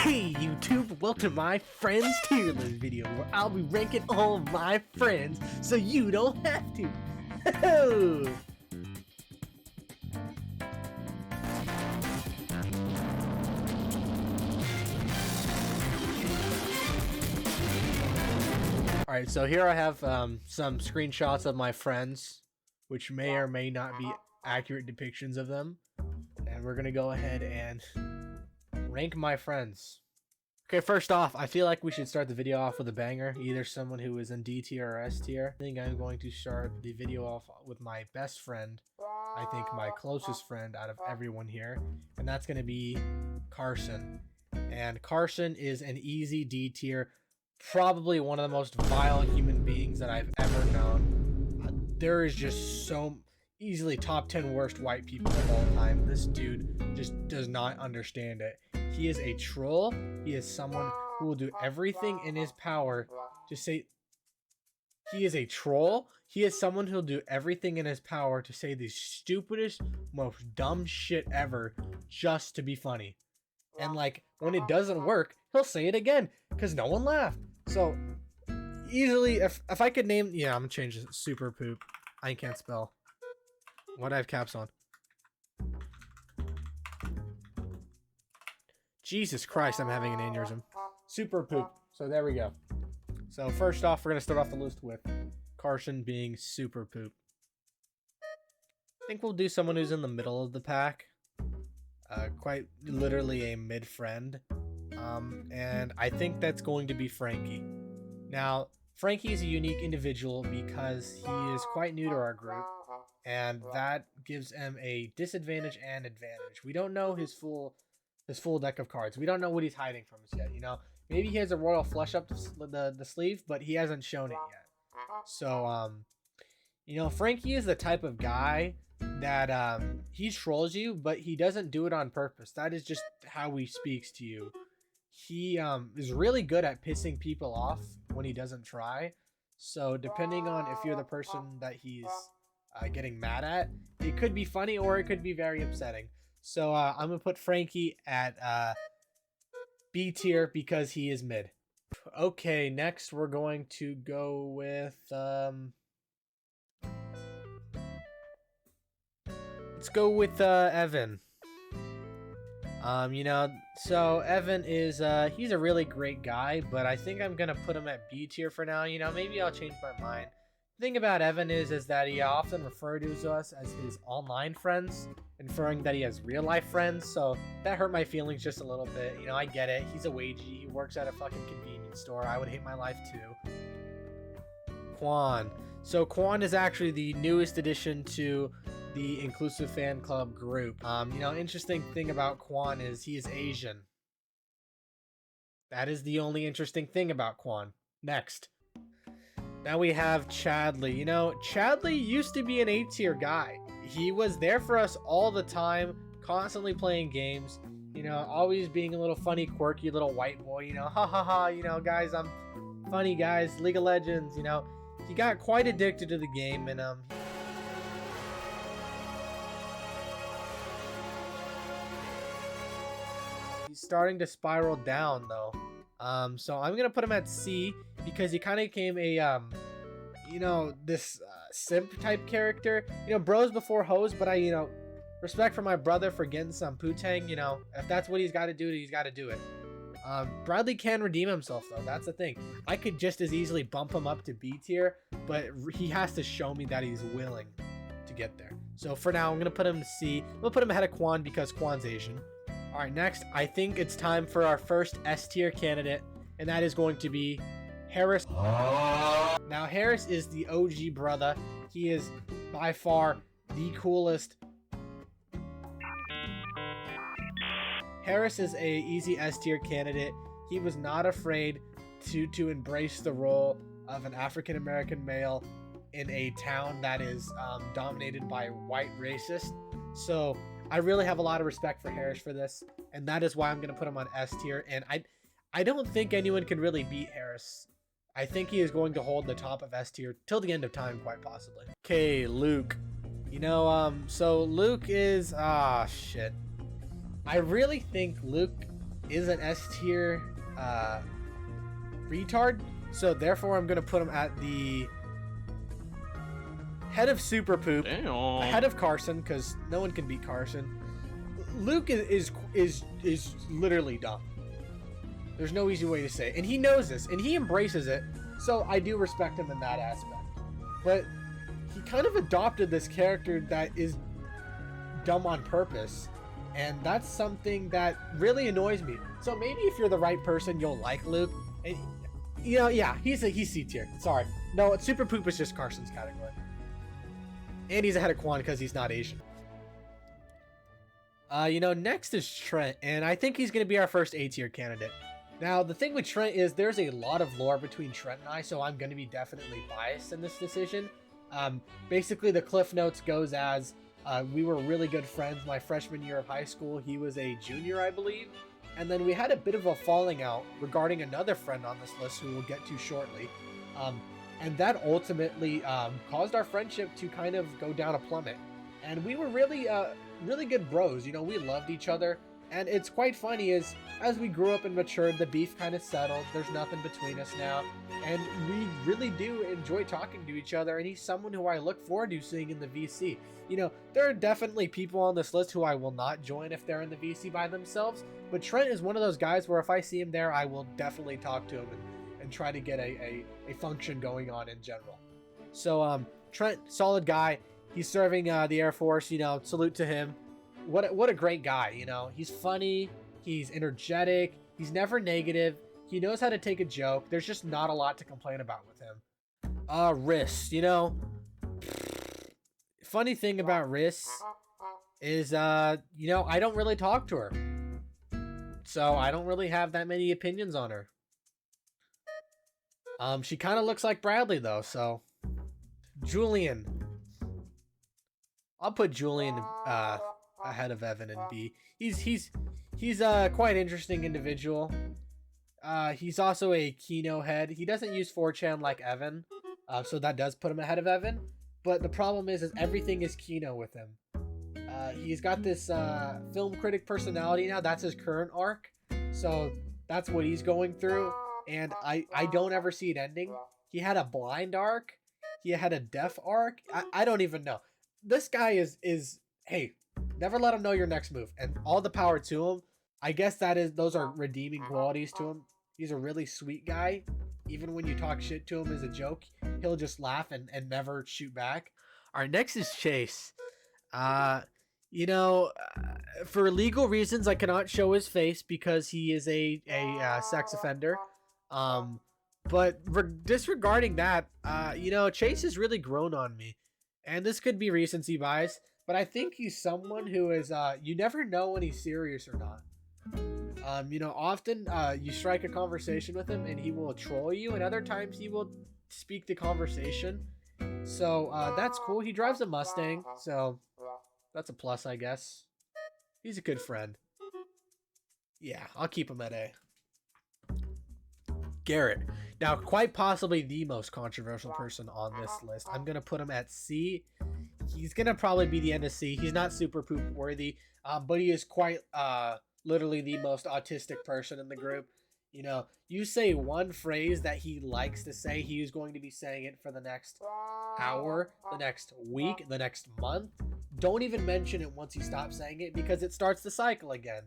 Hey YouTube, welcome to my friends tier list video where I'll be ranking all of my friends so you don't have to. Alright, so here I have some screenshots of my friends, which may or may not be accurate depictions of them. And we're gonna go ahead and rank my friends. Okay, first off, I feel like we should start the video off with a banger. Either someone who is in D tier or S tier. I think I'm going to start the video off with my best friend. I think my closest friend out of everyone here. And that's going to be Carson. And Carson is an easy D tier. Probably one of the most vile human beings that I've ever known. There is just so easily top 10 worst white people of all time. This dude just does not understand it. He is a troll. He is someone who will do everything in his power to say... He is a troll. He is someone who will do everything in his power to say the stupidest, most dumb shit ever just to be funny. And like, when it doesn't work, he'll say it again because no one laughed. So, easily, if I could name... Yeah, I'm gonna change it. Super poop. I can't spell. Why'd I have caps on? Jesus Christ, I'm having an aneurysm. Super poop. So there we go. So first off, we're going to start off the list with Carson being super poop. I think we'll do someone who's in the middle of the pack. Quite literally a mid-friend. And I think that's going to be Franky. Now, Franky is a unique individual because he is quite new to our group. And that gives him a disadvantage and advantage. We don't know his full deck of cards. We don't know what he's hiding from us yet, you know? Maybe he has a royal flush up the sleeve, but he hasn't shown it yet. So, you know, Franky is the type of guy that he trolls you, but he doesn't do it on purpose. That is just how he speaks to you. He is really good at pissing people off when he doesn't try. So, depending on if you're the person that he's getting mad at, it could be funny or it could be very upsetting. So I'm going to put Franky at B tier because he is mid. Okay, next we're going to go with... let's go with Evan. You know, so Evan is... he's a really great guy, but I think I'm going to put him at B tier for now. You know, maybe I'll change my mind. The thing about Evan is that he often refers to us as his online friends, inferring that he has real life friends, so that hurt my feelings just a little bit. You know, I get it. He's a wagey. He works at a fucking convenience store. I would hate my life too. Quan. So Quan is actually the newest addition to the Inclusive Fan Club group. You know, interesting thing about Quan is he is Asian. That is the only interesting thing about Quan. Next. Now we have Chadley. You know, Chadley used to be an A tier guy. He was there for us all the time, constantly playing games, you know, always being a little funny, quirky little white boy, you know, ha ha ha, you know, guys, I'm funny, guys, League of Legends, you know. He got quite addicted to the game, and he's starting to spiral down, though. So I'm gonna put him at C because he kind of became a you know, this simp type character. You know, bros before hoes, but you know, respect for my brother for getting some poo-tang. You know, if that's what he's got to do, he's got to do it. Bradley can redeem himself though. That's the thing. I could just as easily bump him up to B tier, but he has to show me that he's willing to get there. So for now, I'm gonna put him to C. We'll put him ahead of Quan because Quan's Asian. All right, next, I think it's time for our first S tier candidate, and that is going to be Harris. Now, Harris is the OG brother. He is by far the coolest. Harris is a easy S tier candidate. He was not afraid to embrace the role of an African American male in a town that is dominated by white racists. So I really have a lot of respect for Harris for this, and that is why I'm going to put him on S tier. And I don't think anyone can really beat Harris. I think he is going to hold the top of S tier till the end of time, quite possibly. Okay, Luke. You know, so Luke is... shit. I really think Luke is an S tier retard, so therefore I'm gonna put him at the head of Super Poop, ahead of Carson, because no one can beat Carson. Luke is literally dumb. There's no easy way to say it, and he knows this, and he embraces it. So I do respect him in that aspect. But he kind of adopted this character that is dumb on purpose, and that's something that really annoys me. So maybe if you're the right person, you'll like Luke. And you know, yeah, he's C tier. Sorry, no, Super Poop is just Carson's category, and he's ahead of Quan because he's not Asian. You know, next is Trent, and I think he's gonna be our first A tier candidate. Now, the thing with Trent is there's a lot of lore between Trent and I, so I'm going to be definitely biased in this decision. Basically, the Cliff Notes goes as we were really good friends my freshman year of high school. He was a junior, I believe. And then we had a bit of a falling out regarding another friend on this list who we'll get to shortly. And that ultimately caused our friendship to kind of go down a plummet. And we were really, really good bros. You know, we loved each other. And it's quite funny is as we grew up and matured, the beef kind of settled. There's nothing between us now. And we really do enjoy talking to each other. And he's someone who I look forward to seeing in the VC. You know, there are definitely people on this list who I will not join if they're in the VC by themselves. But Trent is one of those guys where if I see him there, I will definitely talk to him and try to get a function going on in general. So Trent, solid guy. He's serving the Air Force, you know, salute to him. What a great guy, you know. He's funny, he's energetic, he's never negative, he knows how to take a joke. There's just not a lot to complain about with him. Riss, you know. Funny thing about Riss is, you know, I don't really talk to her. So I don't really have that many opinions on her. She kind of looks like Bradley though, so. Julian. I'll put Julian, ahead of Evan and B. He's quite interesting individual. He's also a kino head. He doesn't use 4chan like Evan, so that does put him ahead of Evan. But the problem is everything is kino with him. He's got this film critic personality now. That's his current arc, so that's what he's going through. And I don't ever see it ending. He had a blind arc. He had a deaf arc. I don't even know. This guy is hey. Never let him know your next move, and all the power to him. I guess those are redeeming qualities to him. He's a really sweet guy. Even when you talk shit to him as a joke, he'll just laugh and never shoot back. Our next is Chase. You know, for legal reasons, I cannot show his face because he is a sex offender. But disregarding that, you know, Chase has really grown on me, and this could be recency bias. But I think he's someone who is, you never know when he's serious or not. You know, often you strike a conversation with him and he will troll you, and other times he will speak the conversation. So that's cool. He drives a Mustang, so that's a plus, I guess. He's a good friend. Yeah, I'll keep him at A. Garrett. Now, quite possibly the most controversial person on this list. I'm going to put him at C. He's going to probably be the end of C. He's not super poop worthy, but he is quite literally the most autistic person in the group. You know, you say one phrase that he likes to say, he is going to be saying it for the next hour, the next week, the next month. Don't even mention it once he stops saying it because it starts the cycle again.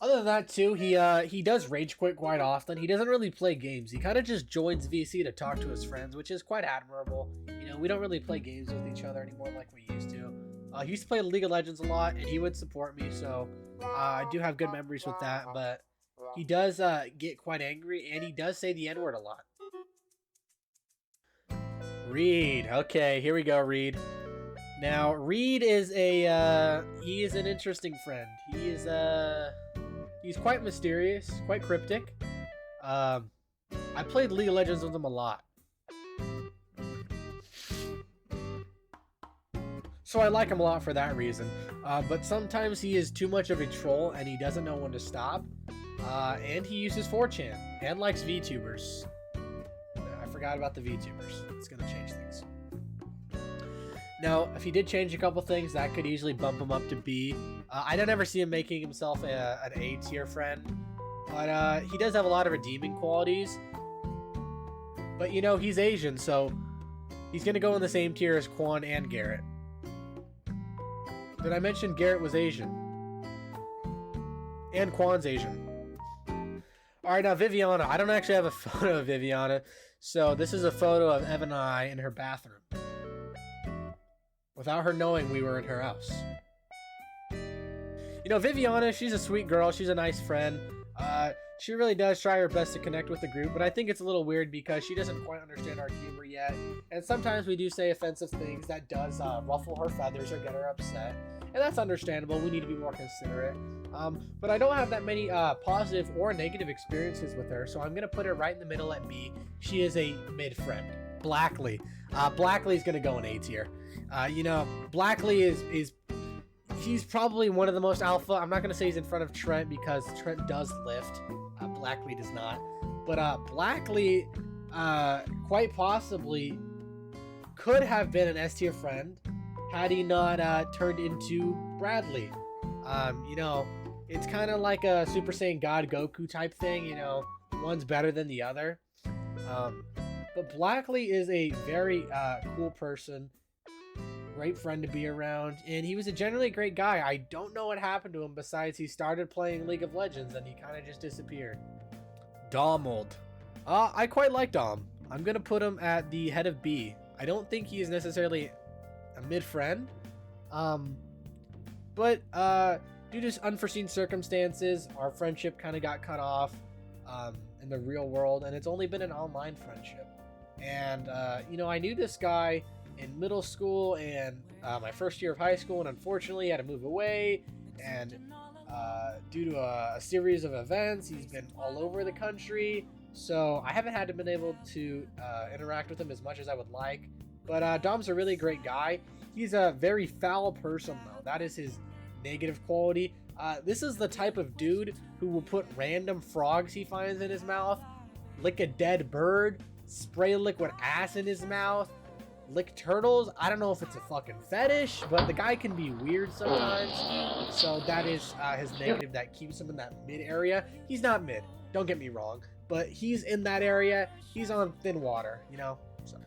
Other than that, too, he does rage quit quite often. He doesn't really play games. He kind of just joins VC to talk to his friends, which is quite admirable. You know, we don't really play games with each other anymore like we used to. He used to play League of Legends a lot, and he would support me, so I do have good memories with that. But he does get quite angry, and he does say the N-word a lot. Reed. Okay, here we go, Reed. Now, Reed is he is an interesting friend. He's quite mysterious, quite cryptic. I played League of Legends with him a lot. So I like him a lot for that reason. But sometimes he is too much of a troll and he doesn't know when to stop. And he uses 4chan and likes VTubers. I forgot about the VTubers. It's going to change things. Now, if he did change a couple things, that could easily bump him up to B. I don't ever see him making himself an A tier friend, but he does have a lot of redeeming qualities. But you know, he's Asian, so he's gonna go in the same tier as Quan and Garrett. Did I mention Garrett was Asian? And Quan's Asian. Alright, now Viviana. I don't actually have a photo of Viviana, so this is a photo of Evan and I in her bathroom, without her knowing we were in her house. You know, Viviana, she's a sweet girl. She's a nice friend. She really does try her best to connect with the group, but I think it's a little weird because she doesn't quite understand our humor yet. And sometimes we do say offensive things that does ruffle her feathers or get her upset. And that's understandable. We need to be more considerate. But I don't have that many positive or negative experiences with her, so I'm going to put her right in the middle at B. She is a mid-friend. Blackley. Blackley's going to go in A tier. You know, Blackley is he's probably one of the most alpha. I'm not going to say he's in front of Trent because Trent does lift. Blackley does not. But Blackley quite possibly could have been an S tier friend had he not turned into Bradley. You know, it's kind of like a Super Saiyan God Goku type thing. You know, one's better than the other. But Blackley is a very cool person. Great friend to be around, and he was a generally great guy. I don't know what happened to him besides he started playing League of Legends and he kind of just disappeared. Domold. I quite like Dom. I'm gonna put him at the head of B. I don't think he is necessarily a mid-friend, but due to unforeseen circumstances, our friendship kind of got cut off in the real world, and it's only been an online friendship. And you know, I knew this guy in middle school and my first year of high school, and unfortunately had to move away, and due to a series of events, he's been all over the country, so I haven't been able to interact with him as much as I would like. But Dom's a really great guy. He's a very foul person, though. That is his negative quality. This is the type of dude who will put random frogs he finds in his mouth, lick a dead bird, spray liquid ass in his mouth, lick turtles. I don't know if it's a fucking fetish, but the guy can be weird sometimes. So that is his negative that keeps him in that mid area. He's not mid, don't get me wrong, but he's in that area. He's on thin water, you know. So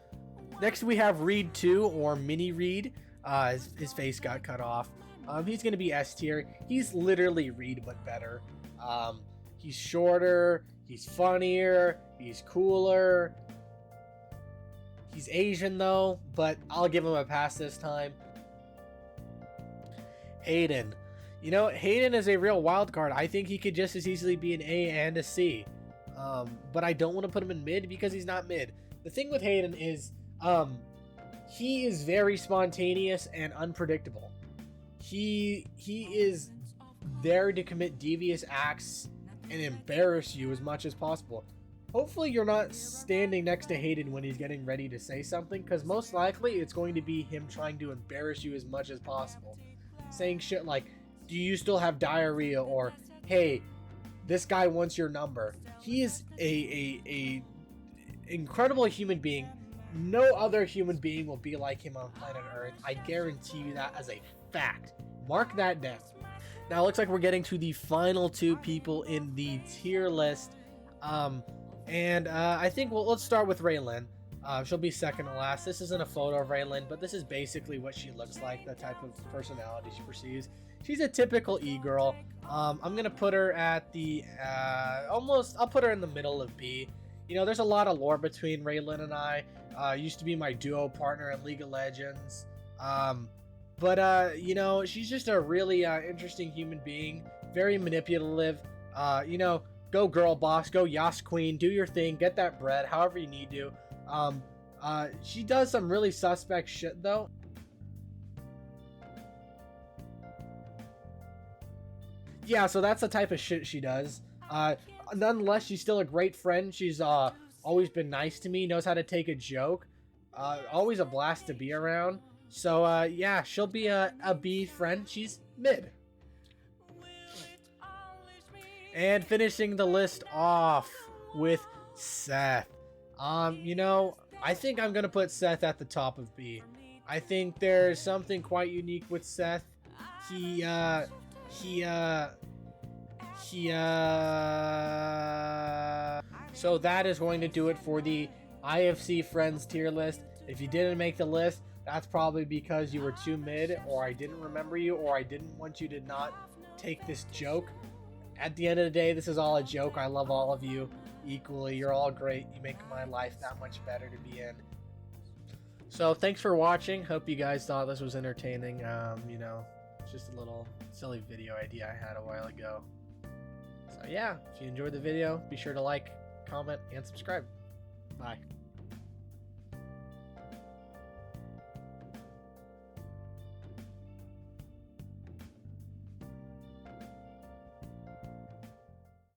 next we have Reed 2, or Mini Reed. His face got cut off. He's gonna be S tier. He's literally Reed but better. He's shorter, he's funnier, he's cooler. He's Asian though, but I'll give him a pass this time. Hayden. You know, Hayden is a real wild card. I think he could just as easily be an A and a C. But I don't want to put him in mid because he's not mid. The thing with Hayden is he is very spontaneous and unpredictable. He is there to commit devious acts and embarrass you as much as possible. Hopefully you're not standing next to Hayden when he's getting ready to say something, because most likely it's going to be him trying to embarrass you as much as possible. Saying shit like, do you still have diarrhea? Or, hey, this guy wants your number. He is a incredible human being. No other human being will be like him on planet Earth. I guarantee you that as a fact. Mark that down. Now it looks like we're getting to the final two people in the tier list. I think let's start with Raylan. She'll be second to last. This isn't a photo of Raylan, but this is basically what she looks like, the type of personality she perceives. She's a typical E-girl. I'm gonna put her at the I'll put her in the middle of B. You know, there's a lot of lore between Raylan and I. Used to be my duo partner in League of Legends. You know, she's just a really interesting human being. Very manipulative. You know, go girl boss, go Yas queen, do your thing, get that bread, however you need to. She does some really suspect shit though. Yeah, so that's the type of shit she does. Nonetheless, she's still a great friend. She's always been nice to me, knows how to take a joke. Always a blast to be around. So yeah, she'll be a B friend. She's mid. And finishing the list off with Seth. You know, I think I'm gonna put Seth at the top of B. I think there's something quite unique with Seth. He So that is going to do it for the IFC Friends tier list. If you didn't make the list, that's probably because you were too mid, or I didn't remember you, or I didn't want you to not take this joke. At the end of the day, this is all a joke. I love all of you equally. You're all great. You make my life that much better to be in. So thanks for watching. Hope you guys thought this was entertaining. You know, it's just a little silly video idea I had a while ago. So yeah, if you enjoyed the video, be sure to like, comment, and subscribe. Bye.